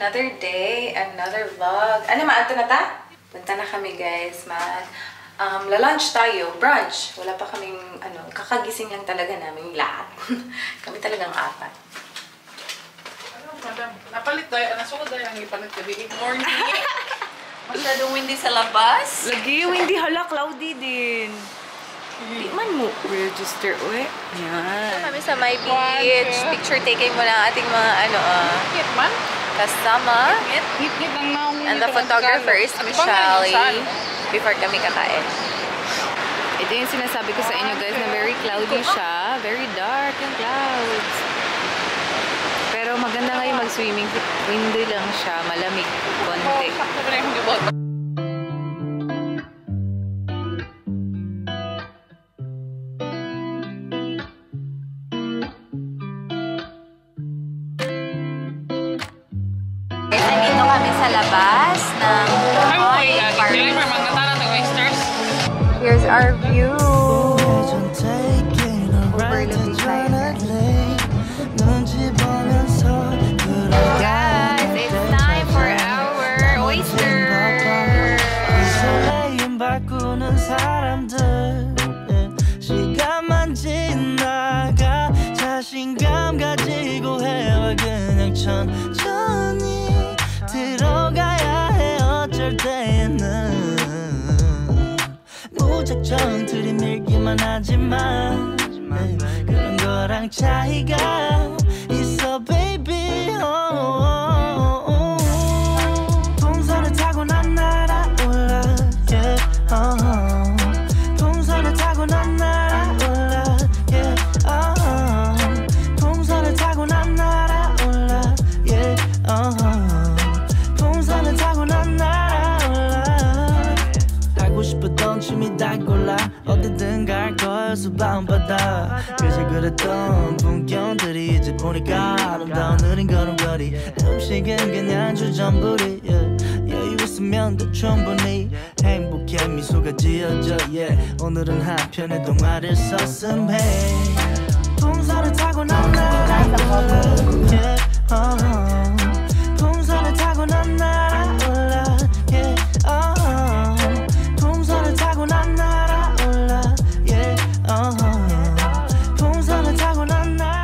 another day, another vlog. Ano, maato na ta? Punta na kami, guys. La-lunch tayo. Brunch. Wala pa kaming, kakagising lang talaga namin lahat. Kami talagang apat. Madam, napalit tayo. Nasukod tayo ang ipalit ka. Good morning. Masyadong windy sa labas. Lagi windy, hala, cloudy din. Di man mo register, uwe. Yan. Kami sa my beach. Picture taking mo na ating mga, Hit man? kasama. Hit ang naong. And the photographer is Michelle. Before kami kakain. Ito yung sinasabi ko sa inyo, guys, na very cloudy siya. Very dark yung clouds. Pero maganda nga yung mag-swimming. Windy lang siya. Malamig. Konti. Sakto ba na yung hibot? Nandito kami sa labas ng Hawaii Park. Here's our view. Overlooking tayo. Guys, it's time for our oyster. 시간만 지나가 자신감 가지고 해와 그냥 천천히 들어가야 해 어쩔 때는 무작정 들이밀기만 하지만 그런 거랑 차이가 있어 baby 동선을 타고 난 날아올라 yeah, 동선을 타고 난 날아올라 yeah, 동선을 타고 난 날아올라 yeah, 동선을 타고 난 날아올라 하고 싶었던 춤이 다 골라 어디든 갈 거여서 밤바다 그저 그랬던 풍경들이 이제 보니까 아름다운 느린 걸음걸이 음식은 그냥 주전부리 여유 있으면 더 충분히 행복해 미소가 지어져 yeah. 오늘은 한편의 동화를 썼음해 동선을 타고 난 날아올라 yeah. 동선을 타고 난 날아올라 yeah. 동선을 타고 난 날아올라 yeah. 동선을 타고 난 날아올라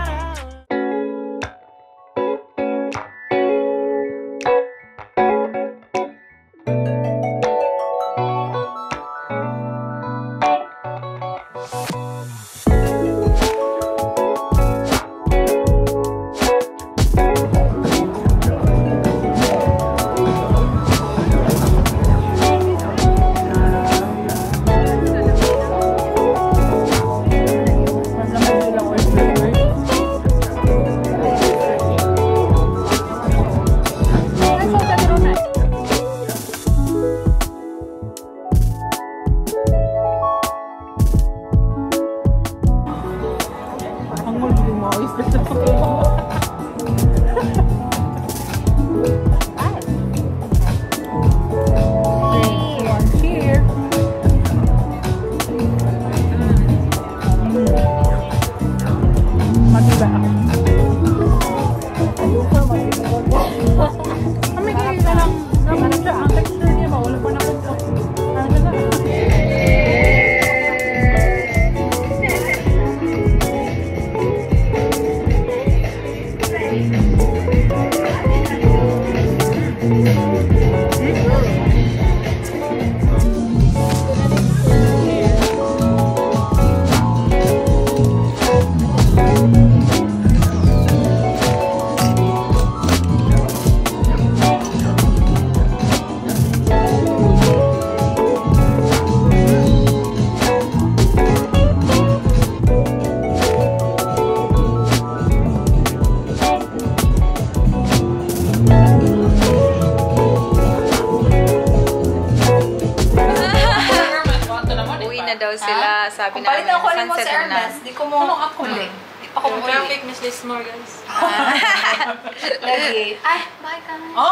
Sila, sabi namin, namin, ako mo sunset sa Hermes, na. di ko mo ako uli. Ako mo uli. Traffic, Miss Liz Morgans. Lagi. Ay, bye guys. Oh!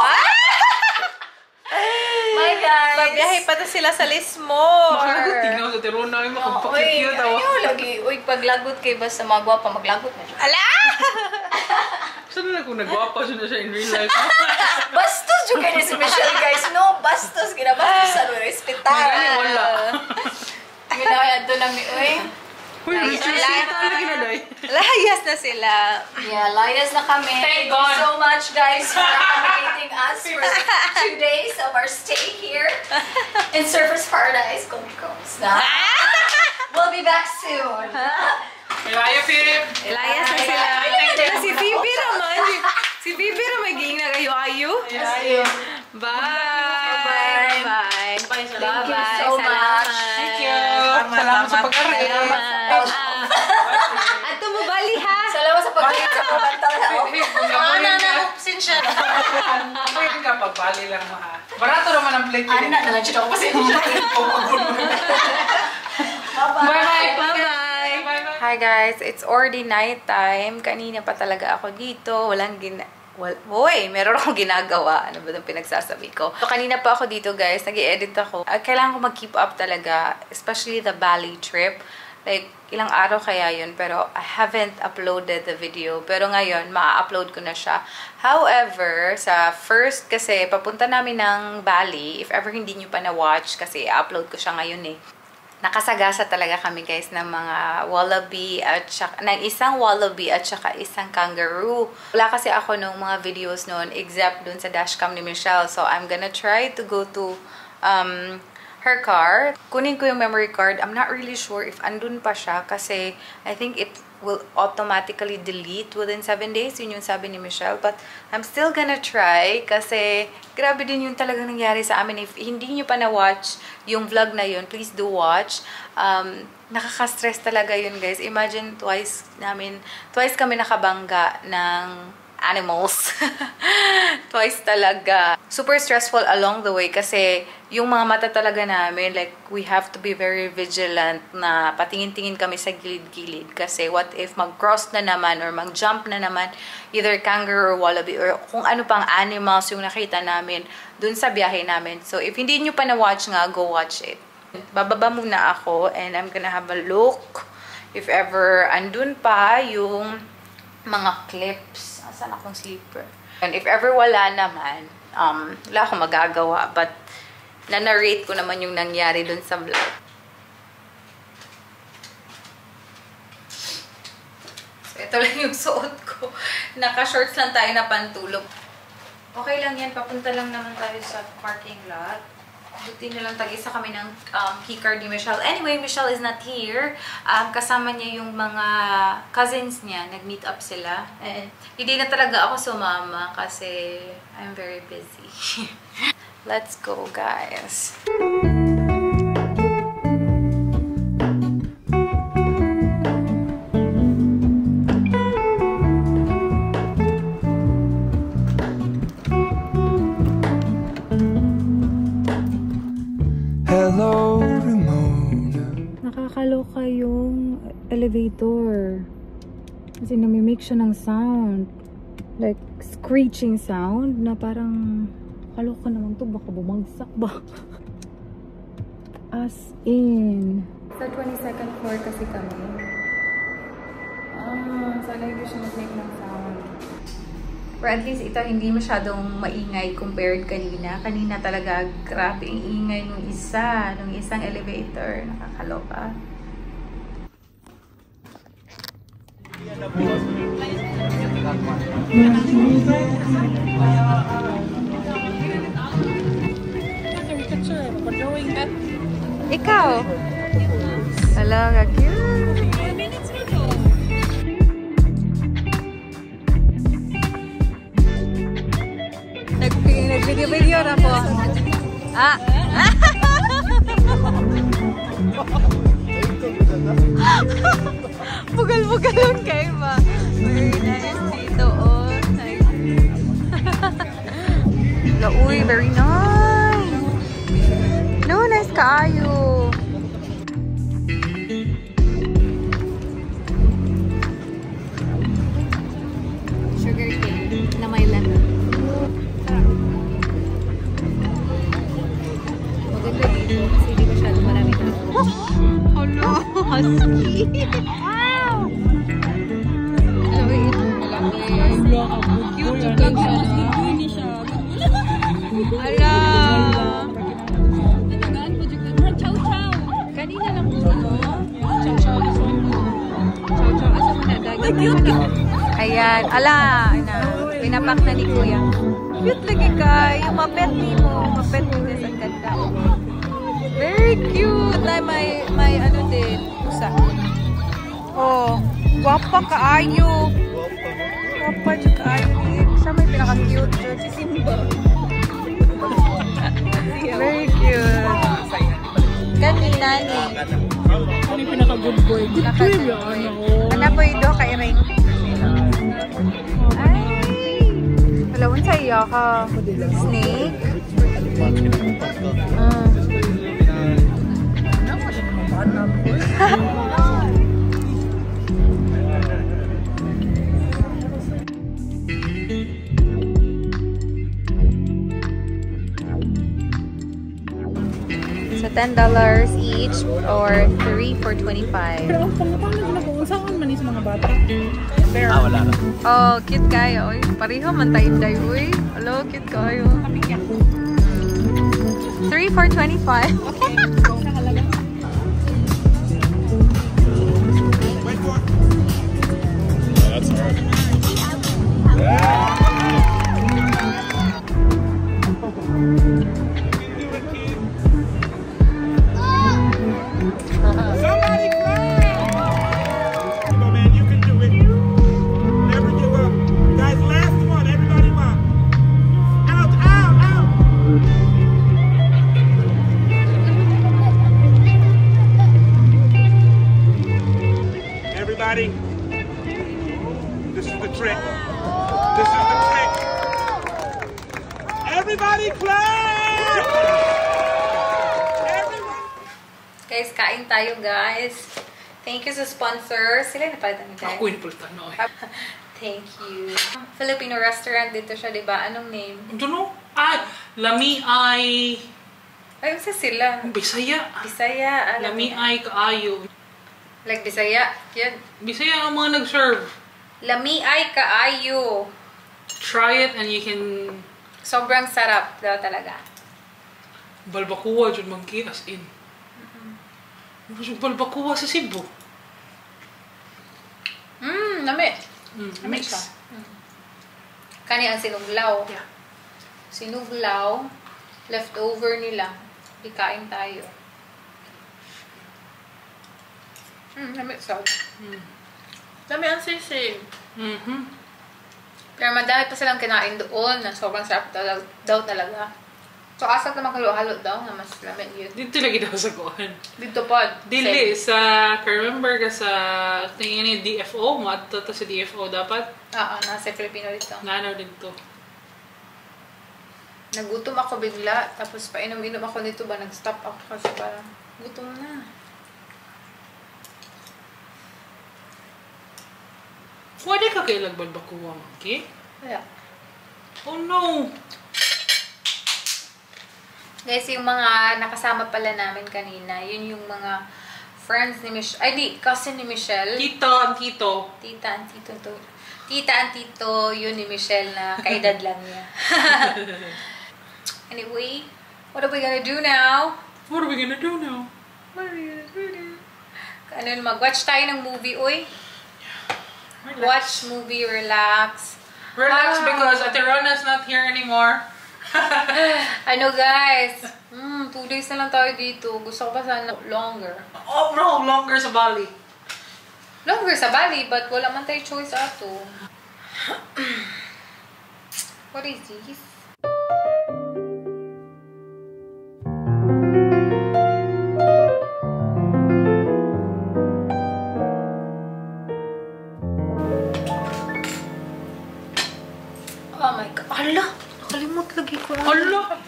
Bye guys. Babiyahe pa to sila sa Lismore. Makalagot, tignan sa Tirona. Ay, makapakit-cute ako. Ayaw lagi. Uy, paglagot kay basta magwapa, maglagot na siya. Ala! Saan Kung nagwapa siya in real life. Bastos juga ni si Michelle, guys. No, bastos. Ginabastos sa respetar. Magaling, wala. Ginawin ito lang ni Uy. Uy, Richard, lagi na day. Layas na sila. Yeah, layas na kami. Thank you so much, guys, for accommodating us for 2 days of our stay here in Surfers Paradise, Gold Coast. We'll be back soon. Ilaya, Philip. Layas na sila. Si Phoebe naman. Si Phoebe naman ging na kayo ayo. Bye. Bye. Thank you so much. Thank you. Salamat sa pag-aral. At tumubali ha. Salamat sa pag-ibig sa pamantal. Sinsya. Pwede ka, pagbali lang mo ha. Barato naman ang plate. Ano na lang siya ako pasensya. Bye-bye. Bye-bye. Hi guys, it's already night time. Kanina pa talaga ako dito. Hoy, meron akong ginagawa. Ano ba itong pinagsasabi ko? So, kanina pa ako dito guys. Nag-i-edit ako. Kailangan ko mag-keep up talaga. Especially the Bali trip. Like, ilang araw kaya yun. Pero I haven't uploaded the video. Pero ngayon, ma-upload ko na siya. However, sa first kasi, papunta namin ng Bali. If ever hindi nyo pa na-watch, kasi i-upload ko siya ngayon eh. Nakasagasa talaga kami guys ng mga wallaby at saka, ng isang wallaby at saka isang kangaroo. Wala kasi ako nung mga videos noon except dun sa dashcam ni Michelle. So I'm gonna try to go to her car. Kunin ko yung memory card. I'm not really sure if andun pa siya kasi I think it will automatically delete within 7 days. Yun yung sabi ni Michelle. But I'm still gonna try kasi grabe din yung talagang nangyari sa amin. If hindi nyo pa na-watch yung vlog na yun, please do watch. Nakaka-stress talaga yun guys. Imagine twice kami nakabangga ng animals. Twice talaga. Super stressful along the way kasi yung mga mata talaga namin, like, we have to be very vigilant na patingin-tingin kami sa gilid-gilid kasi what if mag-cross na naman or mag-jump na naman either kangaroo or wallaby or kung ano pang animals yung nakita namin dun sa biyahe namin. So, if hindi nyo pa na-watch nga, go watch it. Bababa muna ako and I'm gonna have a look if ever andun pa yung mga clips. Asan akong sleeper? And if ever wala naman, wala akong magagawa. But, na-narrate ko naman yung nangyari dun sa vlog. So, ito lang yung suot ko. Naka-shorts lang tayo na pantulog. Okay lang yan. Papunta lang naman tayo sa parking lot. Buti na lang tag-isa kami ng keycard ni Michelle. Anyway, Michelle is not here. Kasama niya yung mga cousins niya. Nag-meet up sila. And hindi na talaga ako sumama kasi I'm very busy. Let's go, guys. Hello, Ramona. Nakakaloka yung elevator. Kasi nami-make siya ng sound. Like, screeching sound na parang kaloka naman to. Baka bumagsak ba? As in. Sa 22nd floor kasi kami. Sana hindi siya nag-make ng sound. Or at least ito hindi masyadong maingay compared kanina. Kanina talaga grabe ang ingay nung isang elevator. Nakakaloka. Ikaw? Hello, cute. Nag-video na po. Bugal-bugal lang kayo ba? Very nice dito, oh. Uy, very nice. No, nice kaayo. Sugar cane na may lemon. Maganda dito kasi hindi masyado marami na. Hello, husky. Wow! Hello, malaki. Cute yung gag siya. Ala! Kanina lang po, no? Chow-chow. Chow-chow. Asa mo na? Cute. Ayan. Ala! Pinapak na ni Kuya. Cute lagi ka. Yung mapet ni mo. Mapet mo guys. Ang ganda. Very cute. Like may ano din. Pusa. Oh. Guwapa kaayo. Guwapa dyan kaayo. Siya may pinaka-cute dyan. Si Simba. Very cute. Kanina ni. Ano yung pinaka-good boy? Good boy yan. Ano po yung do kay Ring? Ay! Palawin sa iyo ka. Snake? So $10 each or 3 for 25. Pero ang pangapangag na kung saan man is mga bata. Wala na. Oh, cute kayo. Oy, pareho man tayo day. Uy, hello, cute kayo. 3 for 25. That's hard. Somebody clap! Come on, man, you can do it. Never give up. Guys, last one. Everybody up. Out, out, out. Everybody, this is the trick. This is the trick. Everybody clap! Guys, kain tayo, guys. Thank you sa sponsor. Sila na pala guys. Ako yung pultan, no? Thank you. Filipino restaurant dito siya, di ba? Anong name? I don't know. Lami ay... Ay, isa sila. Bisaya. Bisaya. Lami ay kaayo. Like Bisaya. Yan. Bisaya ang mga nag-serve. Lami ay kaayo. Try it and you can... Sobrang sarap daw talaga. Balbakuwa dyan mangki as in. Yung balbakuwa sa Cebu. Nami. Nami Mix. siya. Kani ang sinuglaw. Yeah. Sinuglaw. Leftover nila. Ikain tayo. Nami siya. Nami ang sisig. Pero madami pa silang kinain doon na sobrang sarap daw talaga. So, asat naman halo-halo daw na mas lamig yun. Dito lagi daw sa kuhan. Dito po. Dili, sa, remember ka sa, tingin ni DFO, maadto to sa DFO dapat? Oo, nasa Filipino dito. Nanaw dito. Nagutom ako bigla, tapos painom-inom ako nito ba, nag-stop ako kasi parang gutom na. Pwede ka kailang balbakuwa, okay? Kaya. Oh no! Guys, yung mga nakasama pala namin kanina, yun yung mga friends ni Michelle. Ay, di, cousin ni Michelle. Tito and tito. Tita and tito to. Tita and tito, yun ni Michelle na kaedad lang niya. Anyway, what are we gonna do now? What are we gonna do now? What are we gonna do now? Ano, mag-watch tayo ng movie, uy? Watch movie, relax. Relax because Ate Rona's not here anymore. Ano guys, 2 days na lang tayo dito. Gusto ko pa sana longer. Oh no, longer sa Bali. Longer sa Bali, but wala man tayo choice ato. What is this? Oh my God. Ala! Nakalimot lagi ko. Hala!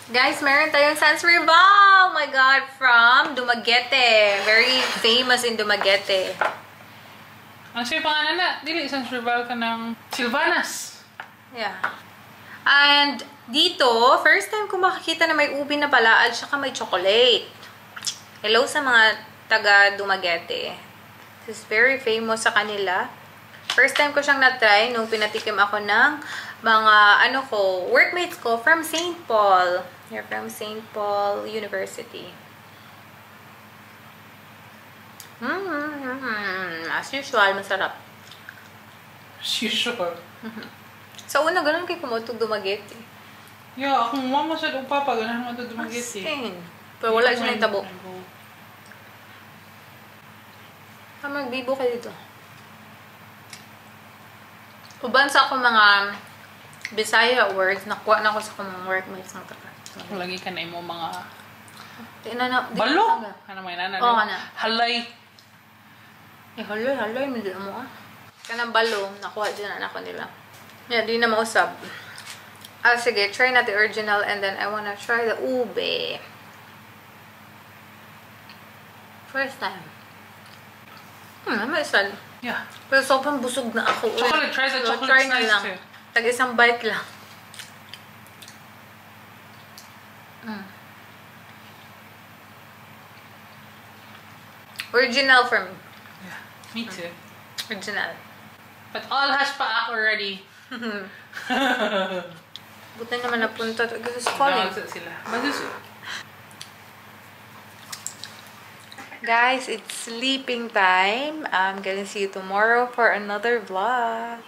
Guys, meron tayong Sans Rival! Oh my God! From Dumaguete. Very famous in Dumaguete. Ano siya yung pangalan na? Dili, isang rival ka ng Silvanas. Yeah. And dito, first time ko makakita na may ubi na pala at saka may chocolate. Hello sa mga taga Dumaguete. This is very famous sa kanila. First time ko siyang na-try nung pinatikim ako ng mga, workmates ko from St. Paul. They're from St. Paul University. As usual, masarap. Sure. Sa una, ganun kayo kumutog dumagit eh. Yeah, akong mama sa loob papa, ganahan mo ito dumagit eh. Same. Pero wala siya yung tabo. Magbibo ka dito. Uban sa ako mga Bisaya words, nakuha na ko sa mga workmates ng taga. Lagi ka na mo mga... Balo? Ano may nana? Oo, kana. Halay. Haloy, hindi mo Kanang balo, nakuha din na ako nila. Yeah, di na mausab. Sige, try na the original and then I wanna try the ube. First time. May isal. Yeah. Pero sobrang busog na ako. Chocolate, try the chocolate try na slice lang. too. Tag-isang bite lang. Original for me. Yeah, me too. Original. But all has paak already. Buti naman napunta. This is calling. Sila. Guys, it's sleeping time. I'm gonna see you tomorrow for another vlog.